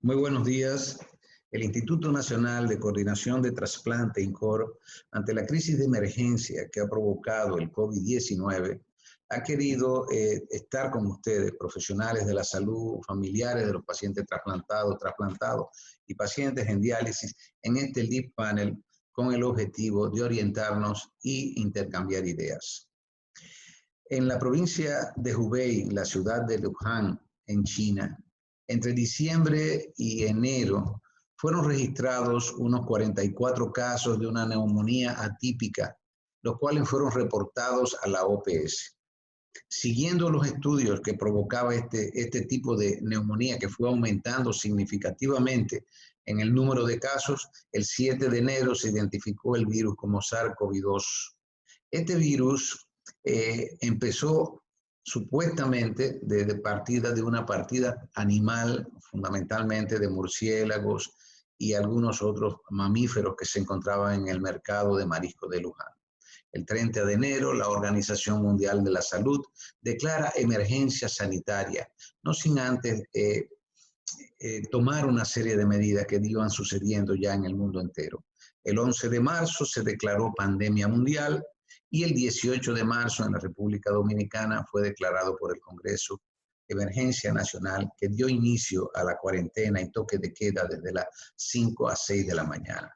Muy buenos días. El Instituto Nacional de Coordinación de Trasplante, INCOR, ante la crisis de emergencia que ha provocado el COVID-19, ha querido estar con ustedes, profesionales de la salud, familiares de los pacientes trasplantados y pacientes en diálisis, en este Deep Panel con el objetivo de orientarnos y intercambiar ideas. En la provincia de Hubei, la ciudad de Wuhan, en China, entre diciembre y enero fueron registrados unos 44 casos de una neumonía atípica, los cuales fueron reportados a la OPS. Siguiendo los estudios que provocaba este tipo de neumonía, que fue aumentando significativamente en el número de casos, el 7 de enero se identificó el virus como SARS-CoV-2. Este virus empezó supuestamente de una partida animal, fundamentalmente de murciélagos y algunos otros mamíferos que se encontraban en el mercado de marisco de Luján. El 30 de enero, la Organización Mundial de la Salud declara emergencia sanitaria, no sin antes tomar una serie de medidas que iban sucediendo ya en el mundo entero. El 11 de marzo se declaró pandemia mundial y el 18 de marzo en la República Dominicana fue declarado por el Congreso emergencia nacional que dio inicio a la cuarentena y toque de queda desde las 5 a 6 de la mañana.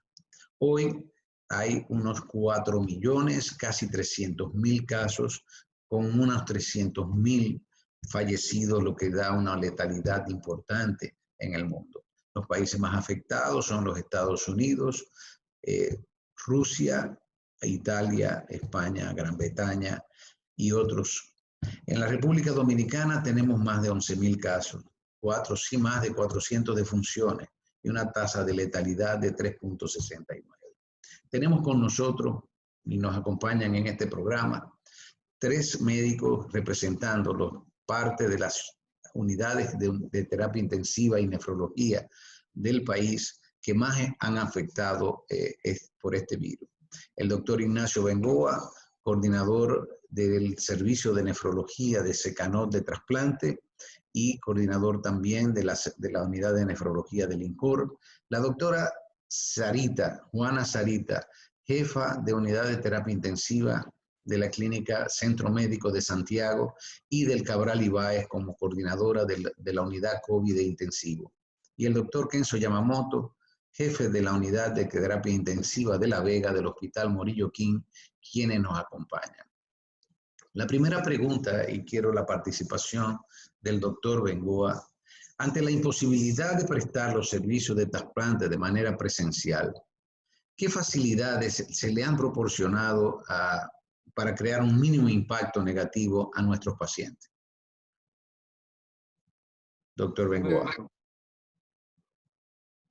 Hoy hay unos 4 millones, casi 300.000 casos, con unos 300.000 fallecidos, lo que da una letalidad importante en el mundo. Los países más afectados son los Estados Unidos, Rusia, Italia, España, Gran Bretaña y otros. En la República Dominicana tenemos más de 11.000 casos, más de 400 defunciones y una tasa de letalidad de 3.69. Tenemos con nosotros, y nos acompañan en este programa, 3 médicos representando parte de las unidades de terapia intensiva y nefrología del país que más han afectado por este virus. El doctor Ignacio Bengoa, coordinador del Servicio de Nefrología de Secanot de Trasplante y coordinador también de la Unidad de Nefrología del INCOR. La doctora Juana Sarita, jefa de Unidad de Terapia Intensiva de la Clínica Centro Médico de Santiago y del Cabral Ibáez como coordinadora de la Unidad COVID de Intensivo. Y el doctor Kenzo Yamamoto, jefe de la Unidad de Terapia Intensiva de La Vega del Hospital Morillo King, quienes nos acompañan. La primera pregunta, y quiero la participación del doctor Bengoa, ante la imposibilidad de prestar los servicios de trasplante de manera presencial, ¿qué facilidades se le han proporcionado para crear un mínimo impacto negativo a nuestros pacientes? Doctor Bengoa.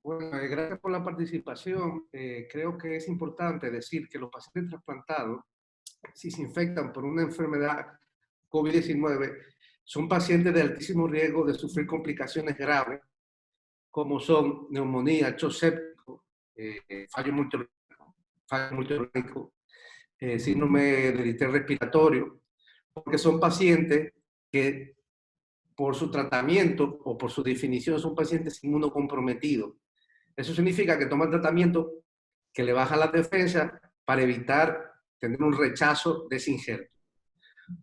Bueno, gracias por la participación. Creo que es importante decir que los pacientes trasplantados, si se infectan por una enfermedad COVID-19, son pacientes de altísimo riesgo de sufrir complicaciones graves, como son neumonía, shock séptico, fallo multiorgánico, síndrome de distrés respiratorio, porque son pacientes que por su tratamiento o por su definición son pacientes inmunocomprometidos. Eso significa que toman tratamiento que le baja la defensa para evitar tener un rechazo de ese injerto.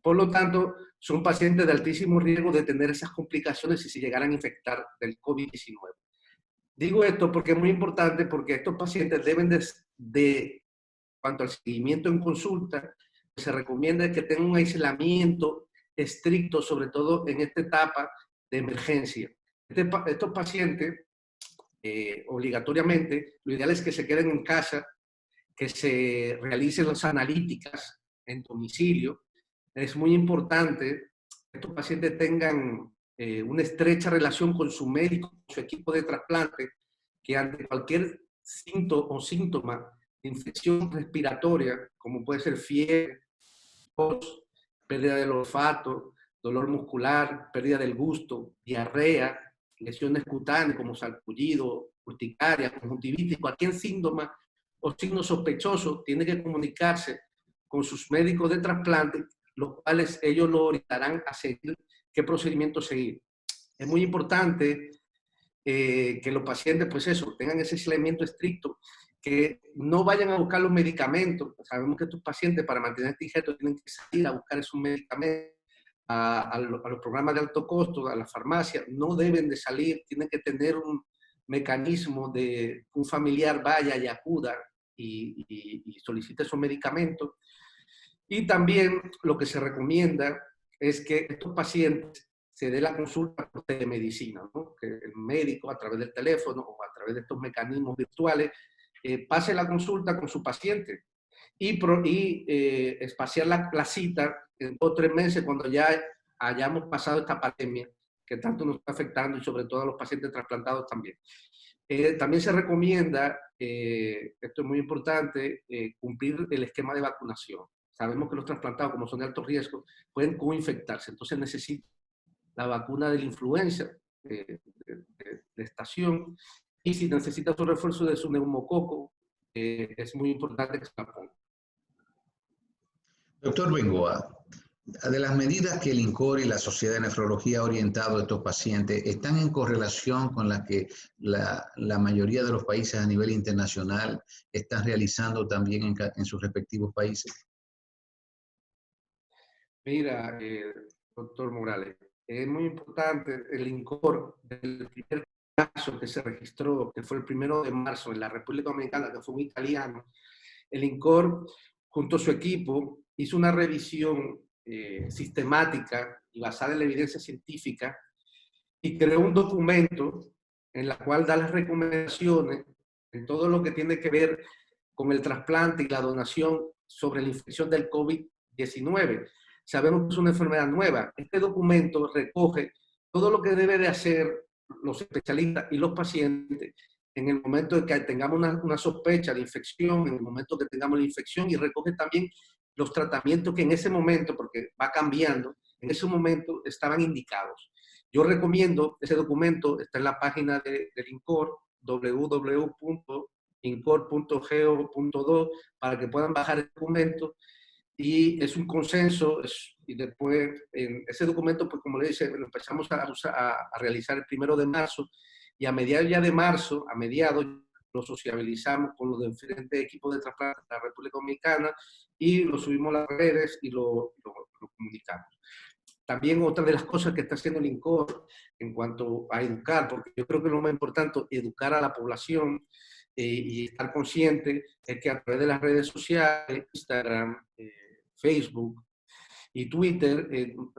Por lo tanto, son pacientes de altísimo riesgo de tener esas complicaciones si se llegaran a infectar del COVID-19. Digo esto porque es muy importante, porque estos pacientes deben cuanto al seguimiento en consulta, se recomienda que tengan un aislamiento estricto, sobre todo en esta etapa de emergencia. Estos pacientes, obligatoriamente, lo ideal es que se queden en casa, que se realicen las analíticas en domicilio. Es muy importante que estos pacientes tengan una estrecha relación con su médico, con su equipo de trasplante, que ante cualquier síntoma de infección respiratoria, como puede ser fiebre, tos, pérdida del olfato, dolor muscular, pérdida del gusto, diarrea, lesiones cutáneas como sarpullido, urticaria, conjuntivitis, cualquier síntoma o signo sospechoso, tiene que comunicarse con sus médicos de trasplante, los cuales ellos lo orientarán a seguir qué procedimiento seguir. Es muy importante que los pacientes, pues eso, tengan ese aislamiento estricto, que no vayan a buscar los medicamentos. Sabemos que estos pacientes, para mantenerte injerto, tienen que salir a buscar esos medicamentos a los programas de alto costo, a la farmacia. No deben de salir, tienen que tener un mecanismo de que un familiar vaya y acuda y solicite esos medicamentos. Y también lo que se recomienda es que estos pacientes se dé la consulta por telemedicina, ¿no? Que el médico a través del teléfono o a través de estos mecanismos virtuales pase la consulta con su paciente y espaciar la cita en 2 o 3 meses cuando ya hayamos pasado esta pandemia que tanto nos está afectando y sobre todo a los pacientes trasplantados también. También se recomienda, esto es muy importante, cumplir el esquema de vacunación. Sabemos que los trasplantados, como son de alto riesgo, pueden coinfectarse, entonces necesitan la vacuna de la influenza de estación, y si necesita su refuerzo de su neumococo, es muy importante que se la ponga. Doctor Bengoa, de las medidas que el INCOR y la Sociedad de Nefrología ha orientado a estos pacientes, ¿están en correlación con las que la mayoría de los países a nivel internacional están realizando también en sus respectivos países? Mira, doctor Morales, es muy importante el INCOR, del primer caso que se registró, que fue el 1 de marzo en la República Dominicana, que fue un italiano. El INCOR, junto a su equipo, hizo una revisión sistemática y basada en la evidencia científica y creó un documento en la cual da las recomendaciones en todo lo que tiene que ver con el trasplante y la donación sobre la infección del COVID-19. Sabemos que es una enfermedad nueva. Este documento recoge todo lo que debe de hacer los especialistas y los pacientes en el momento de que tengamos una sospecha de infección, en el momento que tengamos la infección, y recoge también los tratamientos que en ese momento, porque va cambiando, en ese momento estaban indicados. Yo recomiendo, ese documento está en la página del INCOR, www.incor.go.do, para que puedan bajar el documento, y es un consenso, y después en ese documento, pues como le dije, lo empezamos a realizar el 1 de marzo, y a mediados ya de marzo, lo sociabilizamos con los diferentes equipos de trasplante de la República Dominicana y lo subimos a las redes y lo comunicamos. También otra de las cosas que está haciendo el INCOR en cuanto a educar, porque yo creo que lo más importante es educar a la población y estar consciente, es que a través de las redes sociales, Instagram, Facebook y Twitter,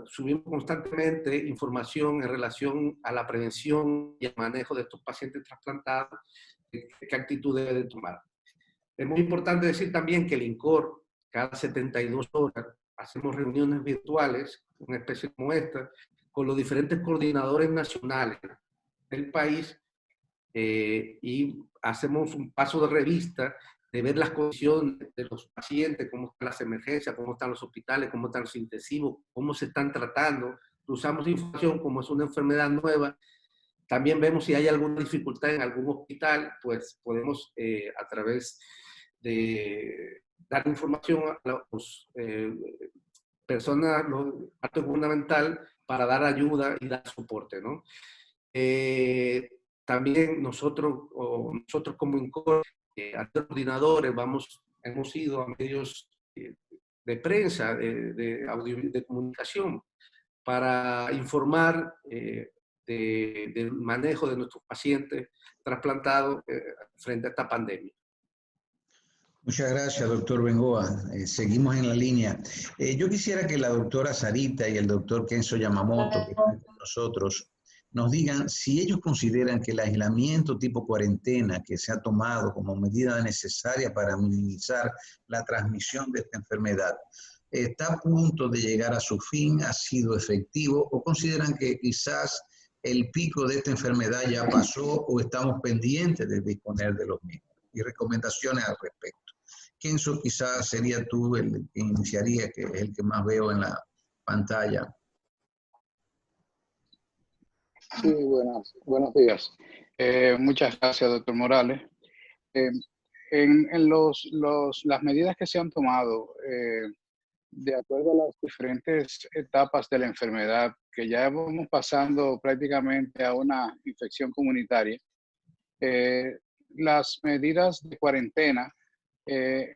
subimos constantemente información en relación a la prevención y el manejo de estos pacientes trasplantados, qué actitud debe de tomar. Es muy importante decir también que el INCOR, cada 72 horas, hacemos reuniones virtuales, una especie como esta, con los diferentes coordinadores nacionales del país, y hacemos un paso de revista de ver las condiciones de los pacientes, cómo están las emergencias, cómo están los hospitales, cómo están los intensivos, cómo se están tratando. Usamos información, como es una enfermedad nueva. También vemos si hay alguna dificultad en algún hospital, pues podemos a través de dar información a las personas, los actos gubernamentales, para dar ayuda y dar soporte, ¿no? También nosotros como INCOR, coordinadores, hemos ido a medios de prensa, de comunicación, para informar del manejo de nuestros pacientes trasplantados frente a esta pandemia. Muchas gracias, doctor Bengoa. Seguimos en la línea. Yo quisiera que la doctora Sarita y el doctor Kenzo Yamamoto, que están con nosotros, nos digan si ellos consideran que el aislamiento tipo cuarentena que se ha tomado como medida necesaria para minimizar la transmisión de esta enfermedad está a punto de llegar a su fin, ha sido efectivo, o consideran que quizás el pico de esta enfermedad ya pasó o estamos pendientes de disponer de los mismos, y recomendaciones al respecto. Kenzo, quizás sería tú el que iniciaría, que es el que más veo en la pantalla. Sí, buenos días. Muchas gracias, doctor Morales. En las medidas que se han tomado, de acuerdo a las diferentes etapas de la enfermedad que ya vamos pasando prácticamente a una infección comunitaria, las medidas de cuarentena, eh,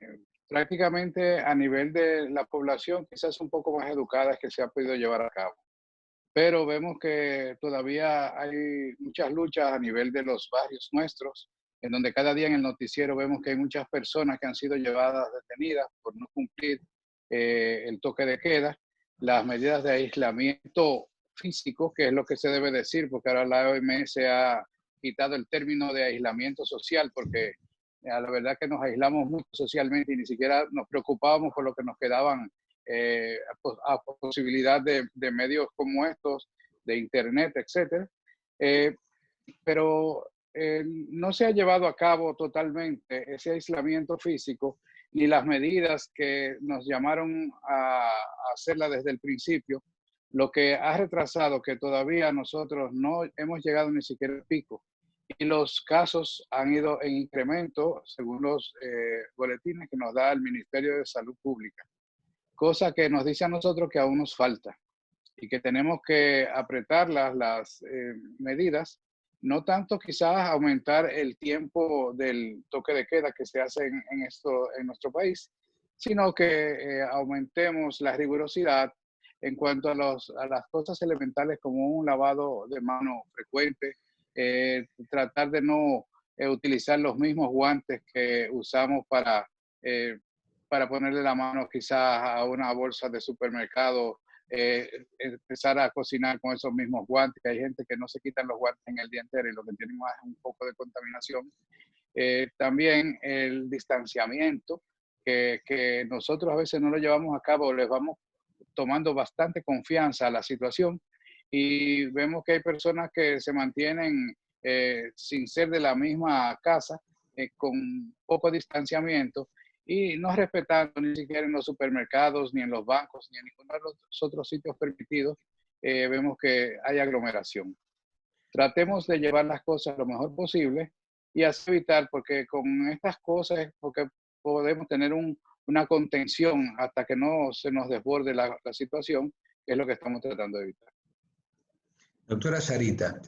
prácticamente a nivel de la población, quizás un poco más educadas que se ha podido llevar a cabo. Pero vemos que todavía hay muchas luchas a nivel de los barrios nuestros, en donde cada día en el noticiero vemos que hay muchas personas que han sido llevadas detenidas por no cumplir el toque de queda, las medidas de aislamiento físico, que es lo que se debe decir, porque ahora la OMS ha quitado el término de aislamiento social, porque a la verdad que nos aislamos mucho socialmente y ni siquiera nos preocupábamos por lo que nos quedaban a posibilidad de medios como estos, de internet, etcétera. Eh, pero no se ha llevado a cabo totalmente ese aislamiento físico ni las medidas que nos llamaron a hacerla desde el principio, lo que ha retrasado que todavía nosotros no hemos llegado ni siquiera al pico. Y los casos han ido en incremento según los boletines que nos da el Ministerio de Salud Pública, cosa que nos dice a nosotros que aún nos falta y que tenemos que apretar las medidas, no tanto quizás aumentar el tiempo del toque de queda que se hace en nuestro país, sino que aumentemos la rigurosidad en cuanto a las cosas elementales como un lavado de mano frecuente, tratar de no utilizar los mismos guantes que usamos para ponerle la mano quizás a una bolsa de supermercado, empezar a cocinar con esos mismos guantes, que hay gente que no se quitan los guantes en el día entero y lo que tienen más es un poco de contaminación. También el distanciamiento, que nosotros a veces no lo llevamos a cabo, les vamos tomando bastante confianza a la situación y vemos que hay personas que se mantienen sin ser de la misma casa, con poco distanciamiento y no respetando ni siquiera en los supermercados, ni en los bancos, ni en ninguno de los otros sitios permitidos, vemos que hay aglomeración. Tratemos de llevar las cosas lo mejor posible y así evitar, porque con estas cosas, porque podemos tener una contención hasta que no se nos desborde la situación, que es lo que estamos tratando de evitar. Doctora Sarita,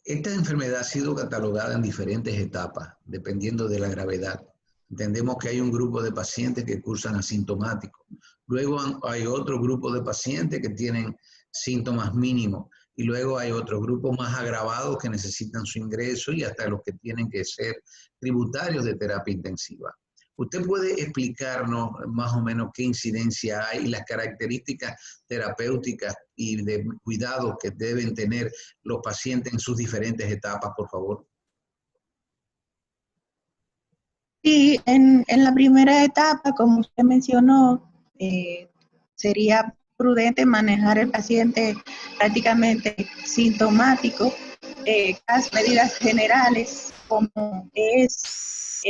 esta enfermedad ha sido catalogada en diferentes etapas, dependiendo de la gravedad. Entendemos que hay un grupo de pacientes que cursan asintomáticos. Luego hay otro grupo de pacientes que tienen síntomas mínimos. Y luego hay otro grupo más agravados que necesitan su ingreso y hasta los que tienen que ser tributarios de terapia intensiva. ¿Usted puede explicarnos más o menos qué incidencia hay y las características terapéuticas y de cuidados que deben tener los pacientes en sus diferentes etapas, por favor? Sí, en la primera etapa, como usted mencionó, sería prudente manejar el paciente prácticamente sintomático, las medidas generales como es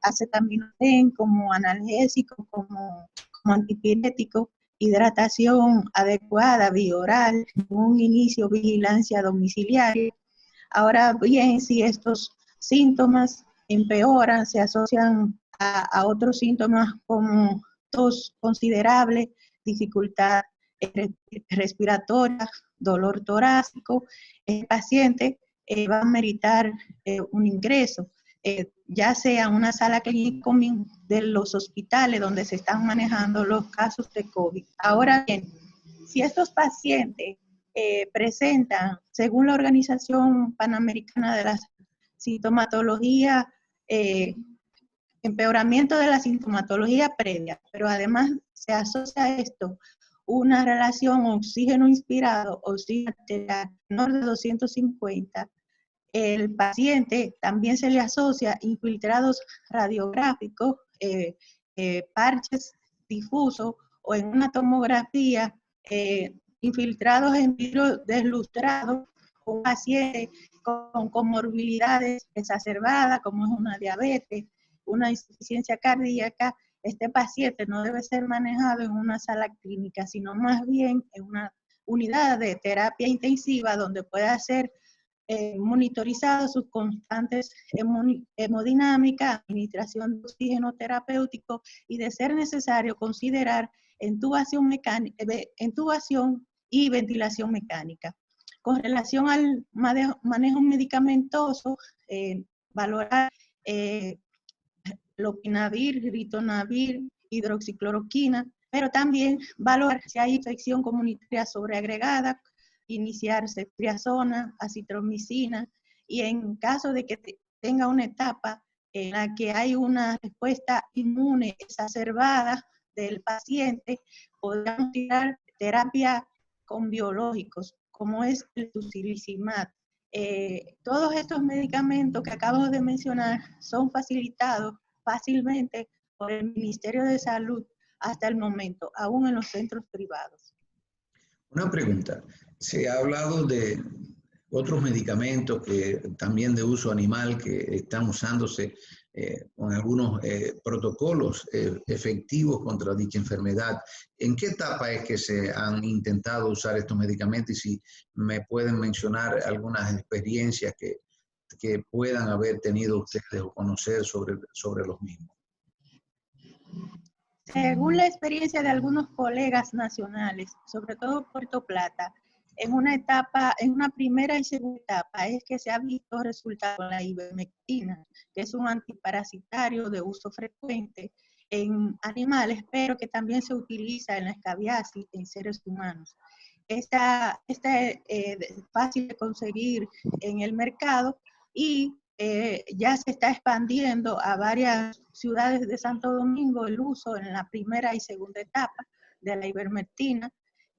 acetaminofén, como analgésico, como antipirético, hidratación adecuada, bioral, un inicio vigilancia domiciliaria. Ahora bien, si estos síntomas empeoran, se asocian a otros síntomas como tos considerable, dificultad respiratoria, dolor torácico, el paciente va a meritar un ingreso, ya sea una sala clínica de los hospitales donde se están manejando los casos de COVID. Ahora bien, si estos pacientes presentan, según la Organización Panamericana de la Sintomatología, empeoramiento de la sintomatología previa, pero además se asocia a esto una relación oxígeno inspirado, oxígeno arterial menor de 250, el paciente también se le asocia infiltrados radiográficos, parches difusos o en una tomografía, infiltrados en vidrio deslustrado, un paciente con comorbilidades exacerbadas como es una diabetes, una insuficiencia cardíaca. Este paciente no debe ser manejado en una sala clínica, sino más bien en una unidad de terapia intensiva donde pueda ser monitorizado sus constantes hemodinámicas, administración de oxígeno terapéutico y de ser necesario considerar intubación y ventilación mecánica. Con relación al manejo medicamentoso, valorar lopinavir, ritonavir, hidroxicloroquina, pero también valorar si hay infección comunitaria sobreagregada, iniciar ceftriaxona, acitromicina, y en caso de que tenga una etapa en la que hay una respuesta inmune exacerbada del paciente, podríamos tirar terapia con biológicos, como es el tocilizumab. Todos estos medicamentos que acabo de mencionar son facilitados fácilmente por el Ministerio de Salud hasta el momento, aún en los centros privados. Una pregunta. Se ha hablado de otros medicamentos que también de uso animal que están usándose con algunos protocolos efectivos contra dicha enfermedad. ¿En qué etapa es que se han intentado usar estos medicamentos? Y si me pueden mencionar algunas experiencias que puedan haber tenido ustedes o conocer sobre los mismos. Según la experiencia de algunos colegas nacionales, sobre todo Puerto Plata, en una primera y segunda etapa es que se ha visto resultado con la ivermectina, que es un antiparasitario de uso frecuente en animales, pero que también se utiliza en la escabiasis en seres humanos. Esta es fácil de conseguir en el mercado y ya se está expandiendo a varias ciudades de Santo Domingo el uso en la primera y segunda etapa de la ivermectina,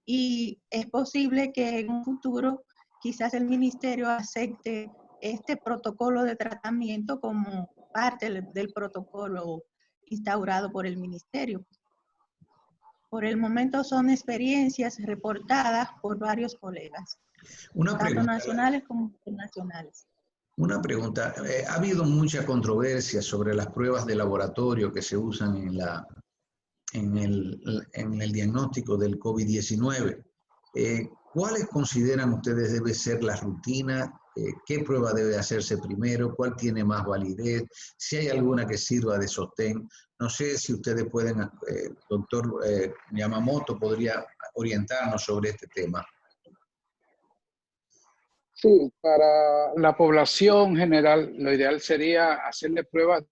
y es posible que en un futuro quizás el ministerio acepte este protocolo de tratamiento como parte del protocolo instaurado por el ministerio. Por el momento son experiencias reportadas por varios colegas, tanto nacionales como internacionales. Una pregunta. Ha habido mucha controversia sobre las pruebas de laboratorio que se usan en el diagnóstico del COVID-19. ¿Cuáles consideran ustedes debe ser la rutina? ¿Qué prueba debe hacerse primero? ¿Cuál tiene más validez? Si hay alguna que sirva de sostén. No sé si ustedes pueden, doctor Yamamoto, podría orientarnos sobre este tema. Sí, para la población general, lo ideal sería hacerle pruebas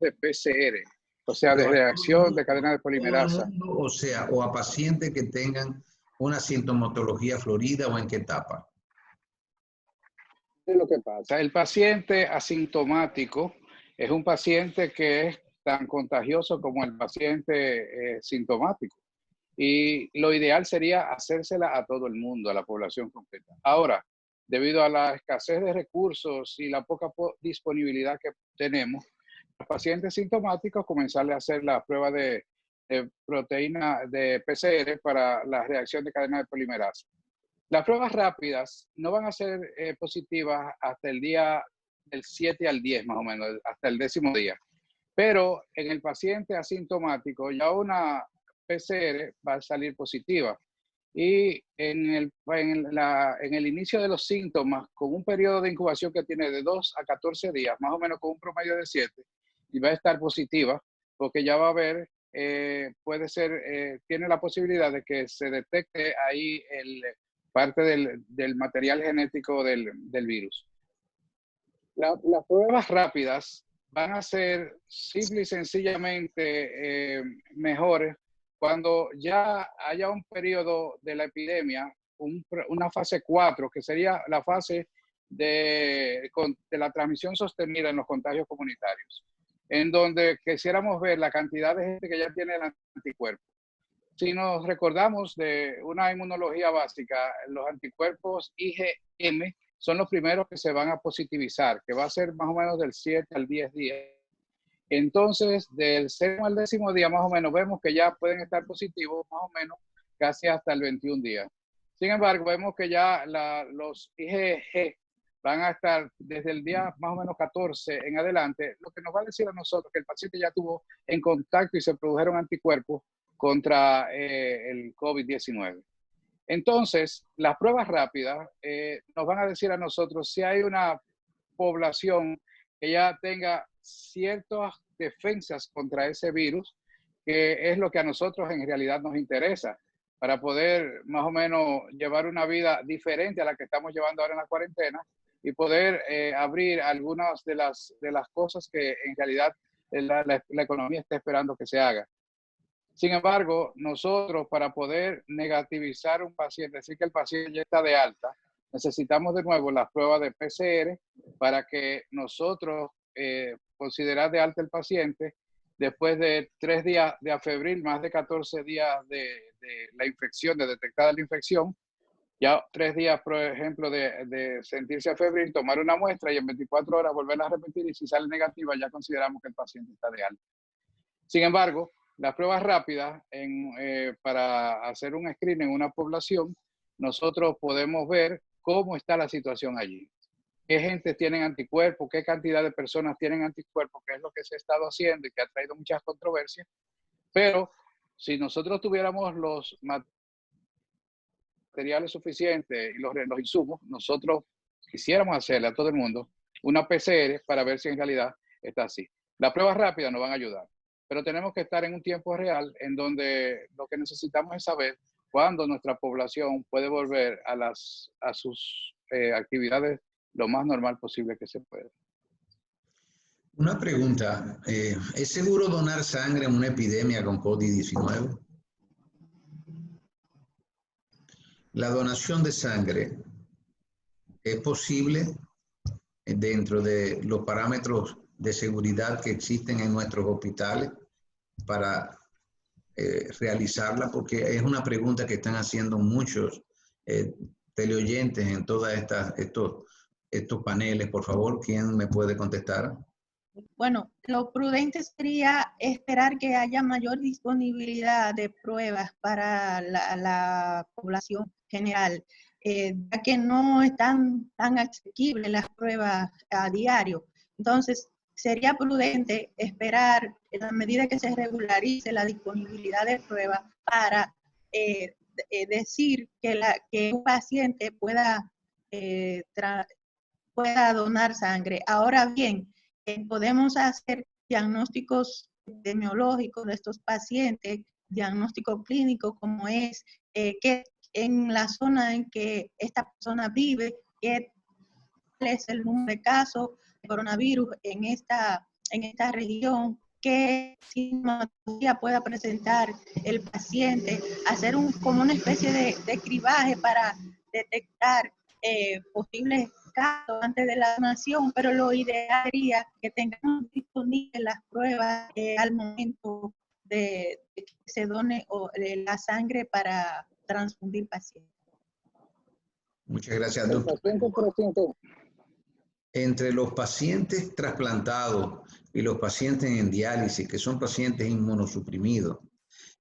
de PCR, o sea, de reacción de cadena de polimerasa. O sea, o a pacientes que tengan una sintomatología florida, o en qué etapa. ¿Qué es lo que pasa? El paciente asintomático es un paciente que es tan contagioso como el paciente sintomático. Y lo ideal sería hacérsela a todo el mundo, a la población completa. Ahora, debido a la escasez de recursos y la poca disponibilidad que tenemos, los pacientes sintomáticos comenzarle a hacer la prueba de proteína de PCR para la reacción de cadena de polimerasa. Las pruebas rápidas no van a ser positivas hasta el día del 7 al 10 más o menos, hasta el 10º día. Pero en el paciente asintomático ya una PCR va a salir positiva. Y en el inicio de los síntomas, con un periodo de incubación que tiene de 2 a 14 días, más o menos con un promedio de 7, y va a estar positiva, porque ya va a haber, puede ser, tiene la posibilidad de que se detecte ahí parte del material genético del virus. Las pruebas rápidas van a ser simple y sencillamente mejores cuando ya haya un periodo de la epidemia, una fase 4, que sería la fase de la transmisión sostenida en los contagios comunitarios, en donde quisiéramos ver la cantidad de gente que ya tiene el anticuerpo. Si nos recordamos de una inmunología básica, los anticuerpos IgM son los primeros que se van a positivizar, que va a ser más o menos del 7 al 10 días. Entonces, del 7 al 10º día más o menos, vemos que ya pueden estar positivos más o menos casi hasta el 21 días. Sin embargo, vemos que ya los IgG van a estar desde el día más o menos 14 en adelante, lo que nos va a decir a nosotros que el paciente ya tuvo en contacto y se produjeron anticuerpos contra el COVID-19. Entonces, las pruebas rápidas nos van a decir a nosotros si hay una población que ya tenga ciertas defensas contra ese virus que es lo que a nosotros en realidad nos interesa para poder más o menos llevar una vida diferente a la que estamos llevando ahora en la cuarentena y poder abrir algunas de las cosas que en realidad la economía está esperando que se haga. Sin embargo, nosotros para poder negativizar un paciente, decir que el paciente ya está de alta, necesitamos de nuevo las pruebas de PCR para que nosotros considerar de alta el paciente después de 3 días de afebril, más de 14 días de la infección, de detectada la infección, ya 3 días, por ejemplo, de sentirse afebril, tomar una muestra y en 24 horas volverla a repetir y si sale negativa ya consideramos que el paciente está de alta. Sin embargo, las pruebas rápidas para hacer un screening en una población, nosotros podemos ver cómo está la situación allí. Qué gente tienen anticuerpos, qué cantidad de personas tienen anticuerpos, que es lo que se ha estado haciendo y que ha traído muchas controversias. Pero si nosotros tuviéramos los materiales suficientes y los insumos, nosotros quisiéramos hacerle a todo el mundo una PCR para ver si en realidad está así. Las pruebas rápidas nos van a ayudar, pero tenemos que estar en un tiempo real en donde lo que necesitamos es saber cuándo nuestra población puede volver a sus actividades lo más normal posible que se pueda. Una pregunta, ¿es seguro donar sangre en una epidemia con COVID-19? La donación de sangre es posible dentro de los parámetros de seguridad que existen en nuestros hospitales para realizarla, porque es una pregunta que están haciendo muchos teleoyentes en todos estos paneles. Por favor, ¿quién me puede contestar? Bueno, lo prudente sería esperar que haya mayor disponibilidad de pruebas para la población general, ya que no están tan asequibles las pruebas a diario. Entonces, sería prudente esperar en la medida que se regularice la disponibilidad de pruebas para decir que un paciente pueda donar sangre. Ahora bien, podemos hacer diagnósticos epidemiológicos de estos pacientes, diagnóstico clínico como es que en la zona en que esta persona vive, cuál es el número de casos de coronavirus en esta región, qué sintomatología pueda presentar el paciente, hacer como una especie de cribaje para detectar posibles casos antes de la donación, pero lo ideal sería que tengamos disponibles las pruebas al momento de que se done la sangre para transfundir pacientes. Muchas gracias, doctor. Entre los pacientes trasplantados y los pacientes en diálisis, que son pacientes inmunosuprimidos,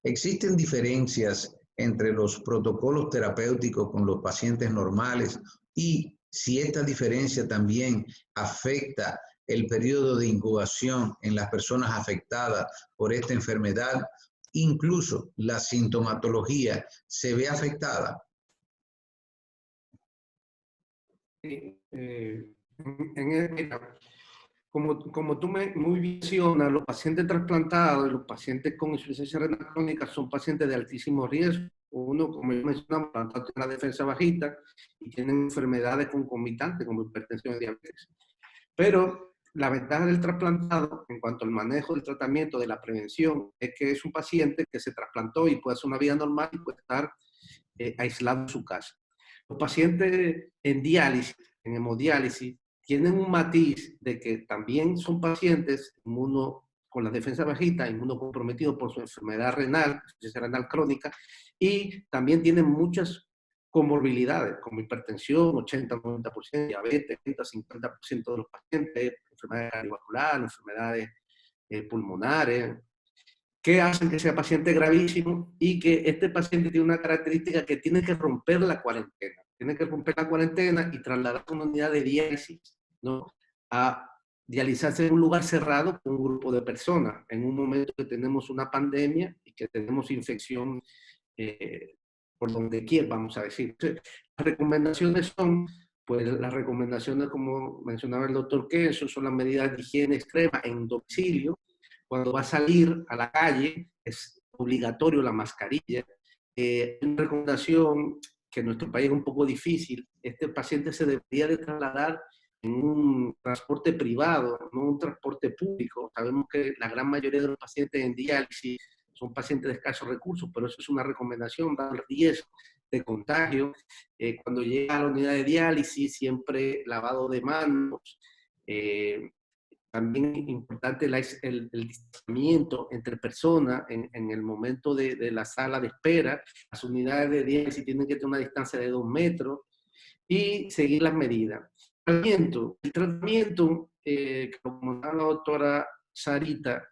¿existen diferencias entre los protocolos terapéuticos con los pacientes normales? Y si esta diferencia también afecta el periodo de incubación en las personas afectadas por esta enfermedad, incluso la sintomatología se ve afectada. Sí, mira, como tú muy bien mencionas, los pacientes trasplantados y los pacientes con insuficiencia renal crónica son pacientes de altísimo riesgo. Uno, como yo mencionaba, tiene la defensa bajita y tienen enfermedades concomitantes como hipertensión y diabetes. Pero la ventaja del trasplantado en cuanto al manejo del tratamiento, de la prevención, es que es un paciente que se trasplantó y puede hacer una vida normal y puede estar aislado en su casa. Los pacientes en diálisis, en hemodiálisis, tienen un matiz de que también son pacientes con la defensa bajita, inmunocomprometidos por su enfermedad renal, insuficiencia renal crónica, y también tienen muchas comorbilidades, como hipertensión, 80-90%, diabetes, 30-50% de los pacientes, enfermedades cardiovasculares, enfermedades pulmonares, que hacen que sea paciente gravísimo y que este paciente tiene una característica que tiene que romper la cuarentena. Tiene que romper la cuarentena y trasladar a una unidad de diálisis, ¿no?, a dializarse en un lugar cerrado con un grupo de personas, en un momento que tenemos una pandemia y que tenemos infección por donde quiera, vamos a decir. Entonces, las recomendaciones son, pues las recomendaciones, como mencionaba el doctor Kenzo, son las medidas de higiene extrema en domicilio, cuando va a salir a la calle es obligatorio la mascarilla. Una recomendación que en nuestro país es un poco difícil, este paciente se debería de trasladar en un transporte privado, no un transporte público. Sabemos que la gran mayoría de los pacientes en diálisis son pacientes de escasos recursos, pero eso es una recomendación, da el riesgo de contagio. Cuando llega a la unidad de diálisis, siempre lavado de manos. También es importante el distanciamiento entre personas en el momento de la sala de espera. Las unidades de diálisis tienen que tener una distancia de 2 metros y seguir las medidas. El tratamiento, como la doctora Sarita,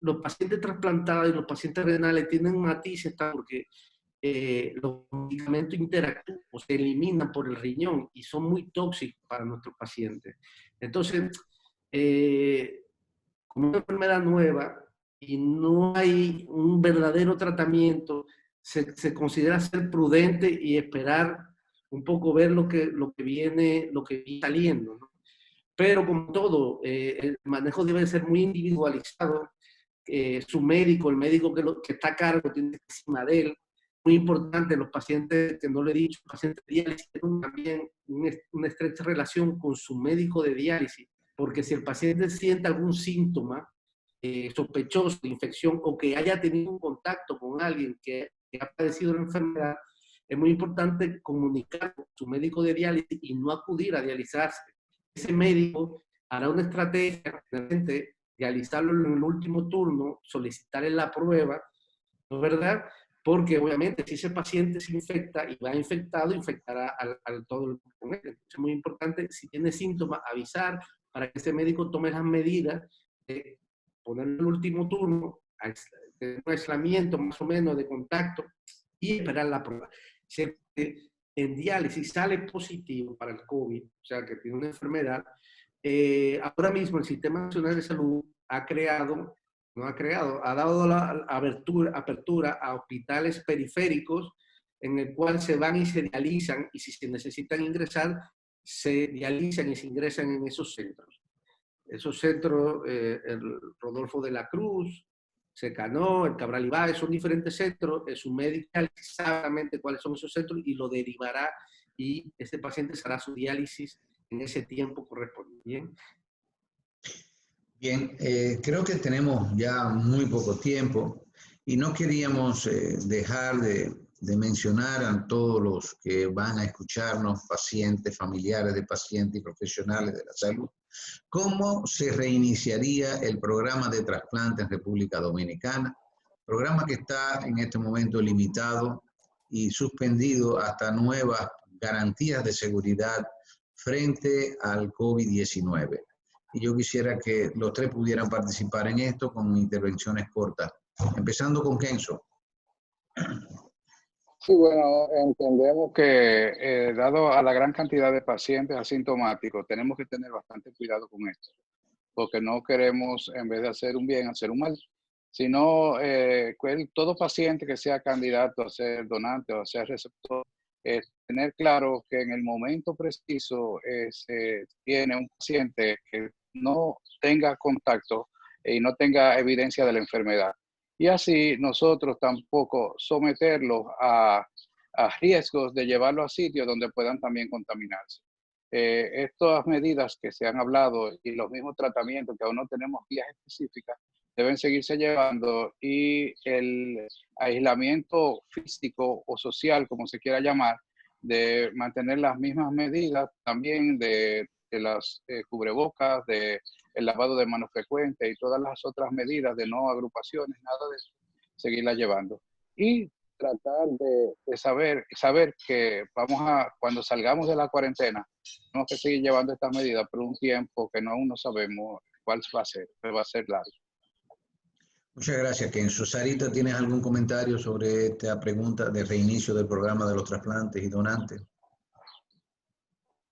los pacientes trasplantados y los pacientes renales tienen matices porque los medicamentos interactúan, se eliminan por el riñón y son muy tóxicos para nuestros pacientes. Entonces, como una enfermedad nueva y no hay un verdadero tratamiento, se considera ser prudente y esperar un poco ver lo que viene saliendo, ¿no? Pero como todo, el manejo debe ser muy individualizado. Su médico, el médico que está a cargo, tiene que estar encima de él. Muy importante, los pacientes, que no le he dicho, pacientes de diálisis tienen también una estrecha relación con su médico de diálisis, porque si el paciente siente algún síntoma sospechoso de infección o que haya tenido un contacto con alguien que ha padecido la enfermedad, es muy importante comunicar con su médico de diálisis y no acudir a dializarse. Ese médico hará una estrategia de dializarlo en el último turno, solicitarle la prueba, ¿no es verdad? Porque obviamente si ese paciente se infecta y va infectado, infectará al todo el mundo con él. Entonces es muy importante, si tiene síntomas, avisar para que ese médico tome las medidas de poner el último turno, tener un aislamiento más o menos de contacto y esperar la prueba. Si en diálisis sale positivo para el COVID, o sea, que tiene una enfermedad, ahora mismo el Sistema Nacional de Salud ha dado la apertura a hospitales periféricos en el cual se van y se dializan, y si se necesitan ingresar, se dializan y se ingresan en esos centros. Esos centros, el Rodolfo de la Cruz, Secanó, el Cabral Ibáez, son diferentes centros. Su médico sabe exactamente cuáles son esos centros y lo derivará, y ese paciente hará su diálisis en ese tiempo correspondiente. Bien, creo que tenemos ya muy poco tiempo y no queríamos dejar de mencionar a todos los que van a escucharnos, pacientes, familiares de pacientes y profesionales de la salud, cómo se reiniciaría el programa de trasplante en República Dominicana, programa que está en este momento limitado y suspendido hasta nuevas garantías de seguridad frente al COVID-19. Y yo quisiera que los tres pudieran participar en esto con intervenciones cortas. Empezando con Kenzo. Sí, bueno, entendemos que dado a la gran cantidad de pacientes asintomáticos, tenemos que tener bastante cuidado con esto, porque no queremos, en vez de hacer un bien, hacer un mal, sino todo paciente que sea candidato a ser donante o a ser receptor, tener claro que en el momento preciso tiene un paciente que no tenga contacto y no tenga evidencia de la enfermedad. Y así nosotros tampoco someterlos a riesgos de llevarlo a sitios donde puedan también contaminarse. Estas medidas que se han hablado y los mismos tratamientos que aún no tenemos guías específicas deben seguirse llevando, y el aislamiento físico o social, como se quiera llamar, de mantener las mismas medidas también de las cubrebocas, de el lavado de manos frecuente y todas las otras medidas de no agrupaciones, nada de eso, seguirla llevando. Y tratar de saber que cuando salgamos de la cuarentena, tenemos que seguir llevando estas medidas por un tiempo que aún no sabemos cuál va a ser, pero va a ser largo. Muchas gracias, Kenzo. Sarita, ¿tienes algún comentario sobre esta pregunta de reinicio del programa de los trasplantes y donantes?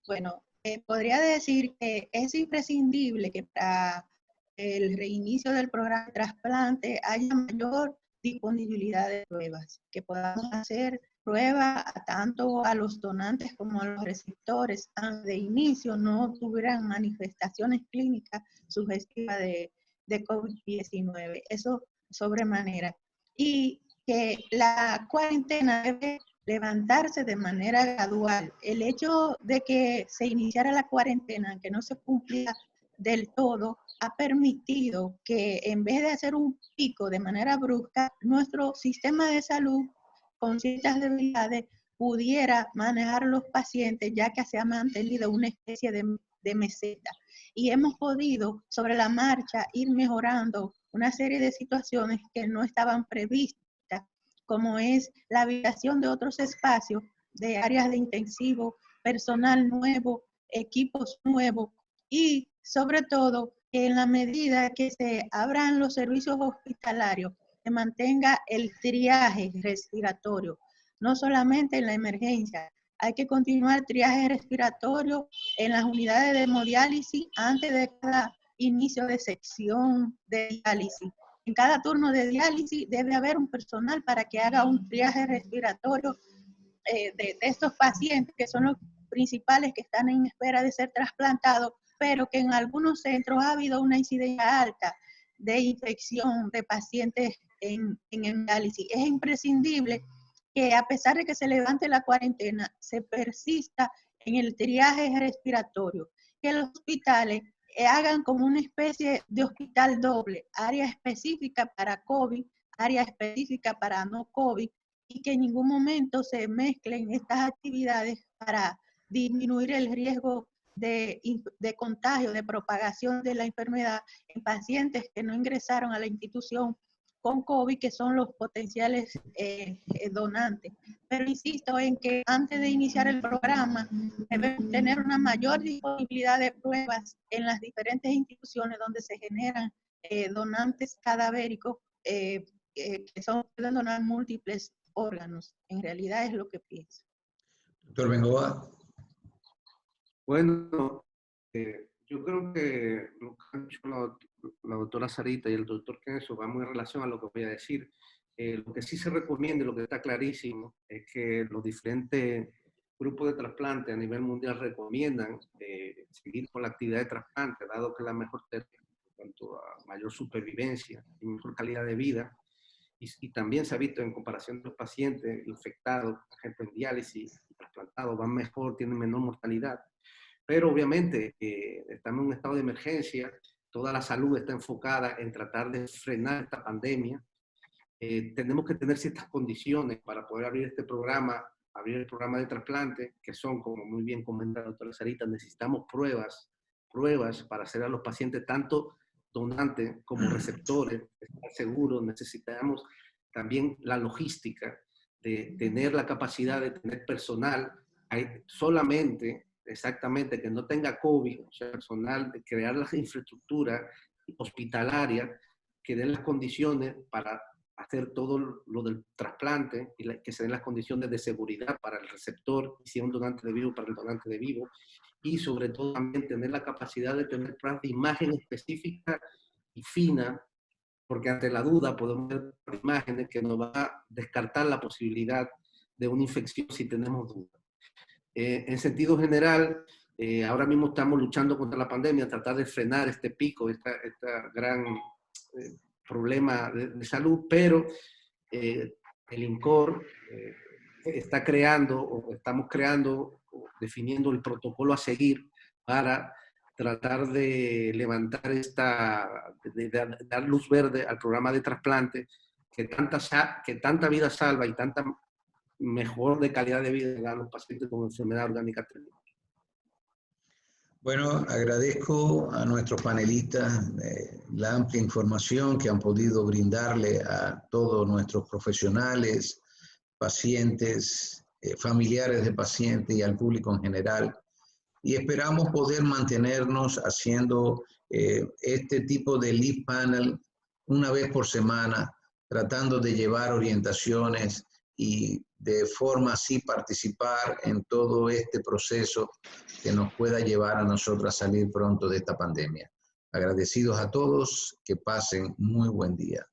Bueno, podría decir que es imprescindible que para el reinicio del programa de trasplante haya mayor disponibilidad de pruebas, que podamos hacer pruebas tanto a los donantes como a los receptores de inicio no tuvieran manifestaciones clínicas sugestivas de de COVID-19. Eso sobremanera. Y que la cuarentena debe levantarse de manera gradual. El hecho de que se iniciara la cuarentena, que no se cumplía del todo, ha permitido que en vez de hacer un pico de manera brusca, nuestro sistema de salud con ciertas debilidades pudiera manejar a los pacientes, ya que se ha mantenido una especie de meseta. Y hemos podido sobre la marcha ir mejorando una serie de situaciones que no estaban previstas, como es la habilitación de otros espacios, de áreas de intensivo, personal nuevo, equipos nuevos y sobre todo en la medida que se abran los servicios hospitalarios, se mantenga el triaje respiratorio, no solamente en la emergencia. Hay que continuar triaje respiratorio en las unidades de hemodiálisis antes de cada inicio de sección de diálisis. En cada turno de diálisis debe haber un personal para que haga un triaje respiratorio de estos pacientes que son los principales que están en espera de ser trasplantados, pero que en algunos centros ha habido una incidencia alta de infección de pacientes en diálisis. Es imprescindible que a pesar de que se levante la cuarentena, se persista en el triaje respiratorio, que los hospitales hagan como una especie de hospital doble, área específica para COVID, área específica para no COVID, y que en ningún momento se mezclen estas actividades para disminuir el riesgo de contagio, de propagación de la enfermedad en pacientes que no ingresaron a la institución con COVID, que son los potenciales donantes. Pero insisto en que antes de iniciar el programa debemos tener una mayor disponibilidad de pruebas en las diferentes instituciones donde se generan donantes cadavéricos que pueden donar múltiples órganos. En realidad es lo que pienso. Doctor Bengoa. Bueno, yo creo que lo que ha dicho la doctora Sarita y el doctor Kenzo va muy en relación a lo que voy a decir. Lo que sí se recomienda y lo que está clarísimo es que los diferentes grupos de trasplante a nivel mundial recomiendan seguir con la actividad de trasplante, dado que es la mejor terapia en cuanto a mayor supervivencia y mejor calidad de vida. Y también se ha visto en comparación de los pacientes infectados, por ejemplo, en diálisis y trasplantados, van mejor, tienen menor mortalidad. Pero obviamente estamos en un estado de emergencia, toda la salud está enfocada en tratar de frenar esta pandemia. Tenemos que tener ciertas condiciones para poder abrir este programa, abrir el programa de trasplante, que son, como muy bien comenta la doctora Sarita, necesitamos pruebas para hacer a los pacientes tanto donantes como receptores, estar seguros. Necesitamos también la logística de tener la capacidad de tener personal, solamente exactamente que no tenga COVID, o sea, personal, de crear las infraestructuras hospitalarias que den las condiciones para hacer todo lo del trasplante y que se den las condiciones de seguridad para el receptor, y si es un donante de vivo, para el donante de vivo, y sobre todo también tener la capacidad de tener pruebas de imagen específica y fina, porque ante la duda podemos ver imágenes que nos va a descartar la posibilidad de una infección si tenemos duda. En sentido general, ahora mismo estamos luchando contra la pandemia, tratar de frenar este pico, este gran problema de salud, pero el INCOR está creando, o estamos creando, o definiendo el protocolo a seguir para tratar de levantar de dar luz verde al programa de trasplante que tanta vida salva y tanta mejor de calidad de vida a los pacientes con enfermedad orgánica terminal. Bueno, agradezco a nuestros panelistas la amplia información que han podido brindarle a todos nuestros profesionales, pacientes, familiares de pacientes y al público en general. Y esperamos poder mantenernos haciendo este tipo de lead panel una vez por semana, tratando de llevar orientaciones y de forma así participar en todo este proceso que nos pueda llevar a nosotros a salir pronto de esta pandemia. Agradecidos a todos, que pasen muy buen día.